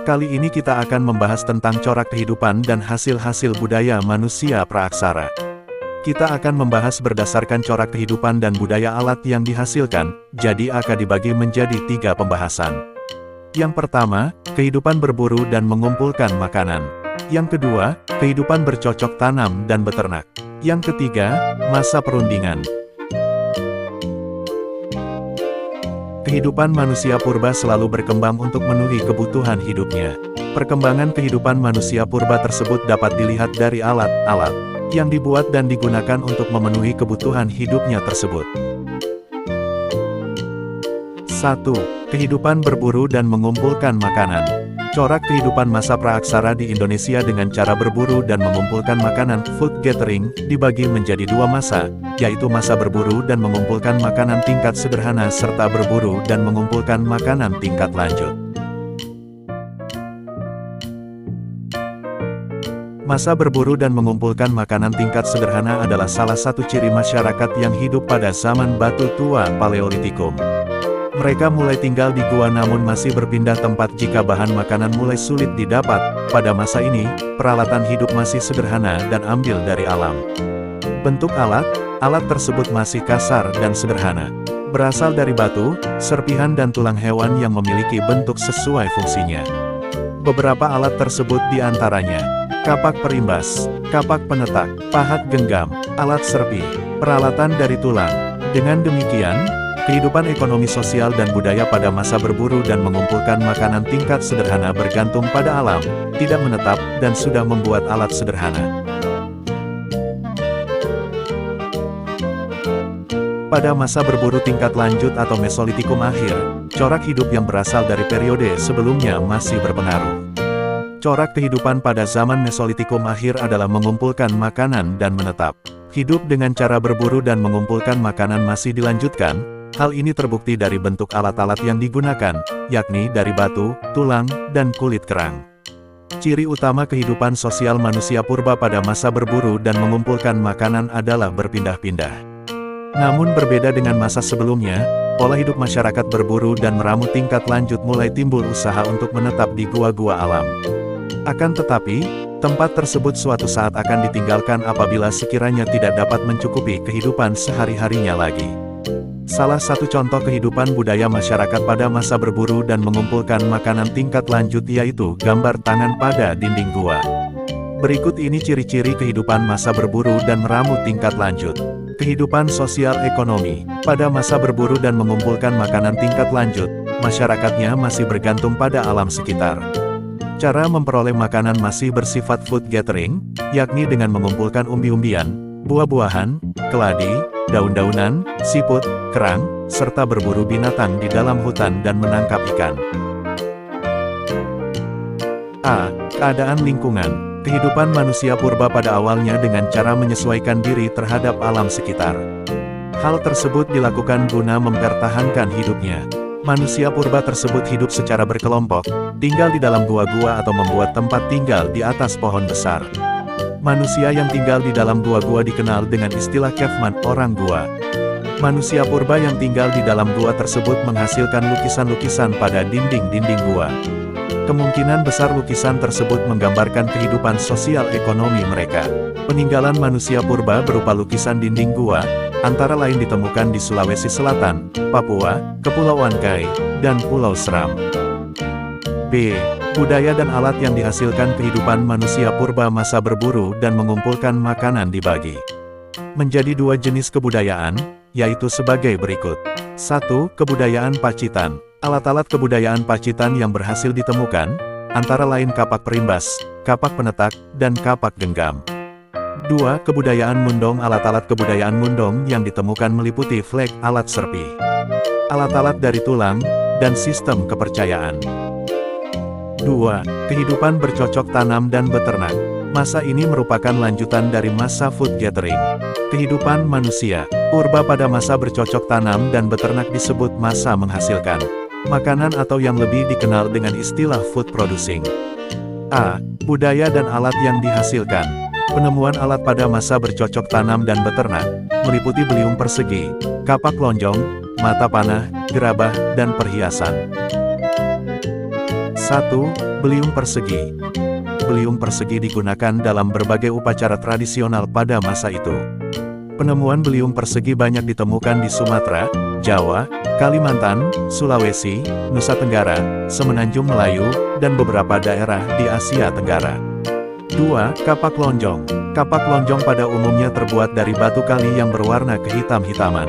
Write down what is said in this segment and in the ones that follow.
Kali ini kita akan membahas tentang corak kehidupan dan hasil-hasil budaya manusia praaksara. Kita akan membahas berdasarkan corak kehidupan dan budaya alat yang dihasilkan, jadi akan dibagi menjadi 3 pembahasan. Yang pertama, kehidupan berburu dan mengumpulkan makanan. Yang kedua, kehidupan bercocok tanam dan beternak. Yang ketiga, masa perundingan. Kehidupan manusia purba selalu berkembang untuk memenuhi kebutuhan hidupnya. Perkembangan kehidupan manusia purba tersebut dapat dilihat dari alat-alat yang dibuat dan digunakan untuk memenuhi kebutuhan hidupnya tersebut. 1. Kehidupan berburu dan mengumpulkan makanan. Corak kehidupan masa praaksara di Indonesia dengan cara berburu dan mengumpulkan makanan, food gathering, dibagi menjadi 2 masa, yaitu masa berburu dan mengumpulkan makanan tingkat sederhana serta berburu dan mengumpulkan makanan tingkat lanjut. Masa berburu dan mengumpulkan makanan tingkat sederhana adalah salah satu ciri masyarakat yang hidup pada zaman batu tua Paleolitikum. Mereka mulai tinggal di gua namun masih berpindah tempat jika bahan makanan mulai sulit didapat. Pada masa ini, peralatan hidup masih sederhana dan ambil dari alam. Bentuk alat tersebut masih kasar dan sederhana. Berasal dari batu, serpihan dan tulang hewan yang memiliki bentuk sesuai fungsinya. Beberapa alat tersebut diantaranya: kapak perimbas, kapak penetak, pahat genggam, alat serpi, peralatan dari tulang. Dengan demikian, kehidupan ekonomi sosial dan budaya pada masa berburu dan mengumpulkan makanan tingkat sederhana bergantung pada alam, tidak menetap, dan sudah membuat alat sederhana. Pada masa berburu tingkat lanjut atau Mesolitikum akhir, corak hidup yang berasal dari periode sebelumnya masih berpengaruh. Corak kehidupan pada zaman Mesolitikum akhir adalah mengumpulkan makanan dan menetap. Hidup dengan cara berburu dan mengumpulkan makanan masih dilanjutkan. Hal ini terbukti dari bentuk alat-alat yang digunakan, yakni dari batu, tulang, dan kulit kerang. Ciri utama kehidupan sosial manusia purba pada masa berburu dan mengumpulkan makanan adalah berpindah-pindah. Namun berbeda dengan masa sebelumnya, pola hidup masyarakat berburu dan meramu tingkat lanjut mulai timbul usaha untuk menetap di gua-gua alam. Akan tetapi, tempat tersebut suatu saat akan ditinggalkan apabila sekiranya tidak dapat mencukupi kehidupan sehari-harinya lagi. Salah satu contoh kehidupan budaya masyarakat pada masa berburu dan mengumpulkan makanan tingkat lanjut yaitu gambar tangan pada dinding gua. Berikut ini ciri-ciri kehidupan masa berburu dan meramu tingkat lanjut. Kehidupan sosial ekonomi. Pada masa berburu dan mengumpulkan makanan tingkat lanjut, masyarakatnya masih bergantung pada alam sekitar. Cara memperoleh makanan masih bersifat food gathering, yakni dengan mengumpulkan umbi-umbian, buah-buahan, keladi, daun-daunan, siput, kerang, serta berburu binatang di dalam hutan dan menangkap ikan. A. Keadaan lingkungan. Kehidupan manusia purba pada awalnya dengan cara menyesuaikan diri terhadap alam sekitar. Hal tersebut dilakukan guna mempertahankan hidupnya. Manusia purba tersebut hidup secara berkelompok, tinggal di dalam gua-gua atau membuat tempat tinggal di atas pohon besar. Manusia yang tinggal di dalam gua-gua dikenal dengan istilah caveman, orang gua. Manusia purba yang tinggal di dalam gua tersebut menghasilkan lukisan-lukisan pada dinding-dinding gua. Kemungkinan besar lukisan tersebut menggambarkan kehidupan sosial ekonomi mereka. Peninggalan manusia purba berupa lukisan dinding gua, antara lain ditemukan di Sulawesi Selatan, Papua, Kepulauan Kai, dan Pulau Seram. B. Budaya dan alat yang dihasilkan kehidupan manusia purba masa berburu dan mengumpulkan makanan dibagi menjadi 2 jenis kebudayaan, yaitu sebagai berikut. 1. Kebudayaan Pacitan. Alat-alat kebudayaan Pacitan yang berhasil ditemukan, antara lain kapak perimbas, kapak penetak, dan kapak genggam. 2. Kebudayaan Mundong. Alat-alat kebudayaan Mundong yang ditemukan meliputi flag, alat serpi, alat-alat dari tulang, dan sistem kepercayaan. 2. Kehidupan bercocok tanam dan beternak. Masa ini merupakan lanjutan dari masa food gathering. Kehidupan manusia purba pada masa bercocok tanam dan beternak disebut masa menghasilkan makanan atau yang lebih dikenal dengan istilah food producing. A. Budaya dan alat yang dihasilkan. Penemuan alat pada masa bercocok tanam dan beternak meliputi beliung persegi, kapak lonjong, mata panah, gerabah, dan perhiasan. 1. Beliung persegi. Beliung persegi digunakan dalam berbagai upacara tradisional pada masa itu. Penemuan beliung persegi banyak ditemukan di Sumatera, Jawa, Kalimantan, Sulawesi, Nusa Tenggara, Semenanjung Melayu, dan beberapa daerah di Asia Tenggara. 2. Kapak lonjong. Kapak lonjong pada umumnya terbuat dari batu kali yang berwarna kehitam-hitaman.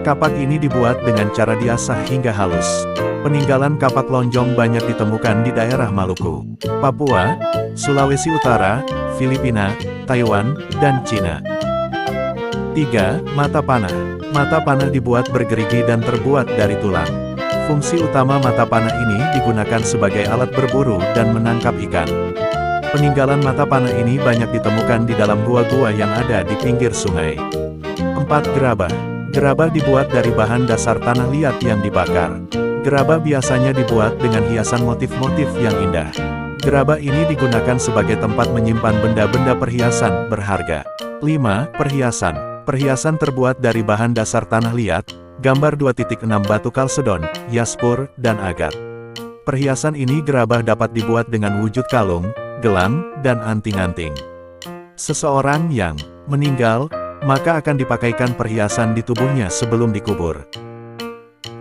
Kapak ini dibuat dengan cara diasah hingga halus. Peninggalan kapak lonjong banyak ditemukan di daerah Maluku, Papua, Sulawesi Utara, Filipina, Taiwan, dan Cina. 3. Mata panah. Mata panah dibuat bergerigi dan terbuat dari tulang. Fungsi utama mata panah ini digunakan sebagai alat berburu dan menangkap ikan. Peninggalan mata panah ini banyak ditemukan di dalam gua-gua yang ada di pinggir sungai. 4. Gerabah. Gerabah dibuat dari bahan dasar tanah liat yang dibakar. Gerabah biasanya dibuat dengan hiasan motif-motif yang indah. Gerabah ini digunakan sebagai tempat menyimpan benda-benda perhiasan berharga. 5. Perhiasan. Perhiasan terbuat dari bahan dasar tanah liat, gambar 2.6 batu kalsedon, yaspur, dan agat. Perhiasan ini gerabah dapat dibuat dengan wujud kalung, gelang, dan anting-anting. Seseorang yang meninggal, maka akan dipakaikan perhiasan di tubuhnya sebelum dikubur.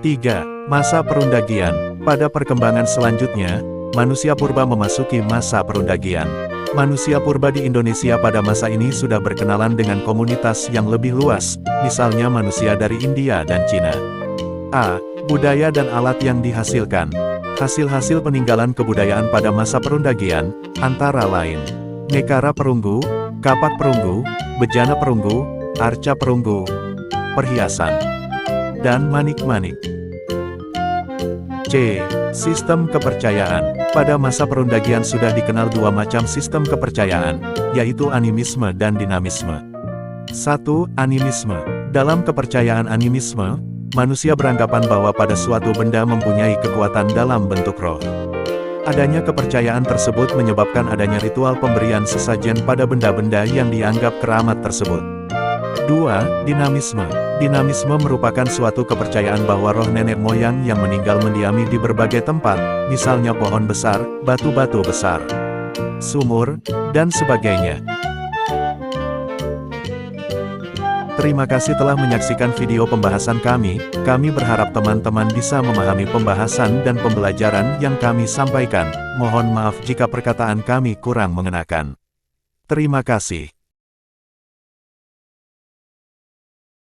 3. Masa perundagian. Pada perkembangan selanjutnya, manusia purba memasuki masa perundagian. Manusia purba di Indonesia pada masa ini sudah berkenalan dengan komunitas yang lebih luas, misalnya manusia dari India dan Cina. A. Budaya dan alat yang dihasilkan. Hasil-hasil peninggalan kebudayaan pada masa perundagian, antara lain nekara perunggu, kapak perunggu, bejana perunggu, arca perunggu, perhiasan, dan manik-manik. C. Sistem kepercayaan. Pada masa perundagian sudah dikenal dua macam sistem kepercayaan, yaitu animisme dan dinamisme. 1. Animisme. Dalam kepercayaan animisme, manusia beranggapan bahwa pada suatu benda mempunyai kekuatan dalam bentuk roh. Adanya kepercayaan tersebut menyebabkan adanya ritual pemberian sesajen pada benda-benda yang dianggap keramat tersebut. 2. Dinamisme. Dinamisme merupakan suatu kepercayaan bahwa roh nenek moyang yang meninggal mendiami di berbagai tempat, misalnya pohon besar, batu-batu besar, sumur, dan sebagainya. Terima kasih telah menyaksikan video pembahasan kami. Kami berharap teman-teman bisa memahami pembahasan dan pembelajaran yang kami sampaikan. Mohon maaf jika perkataan kami kurang mengenakan. Terima kasih.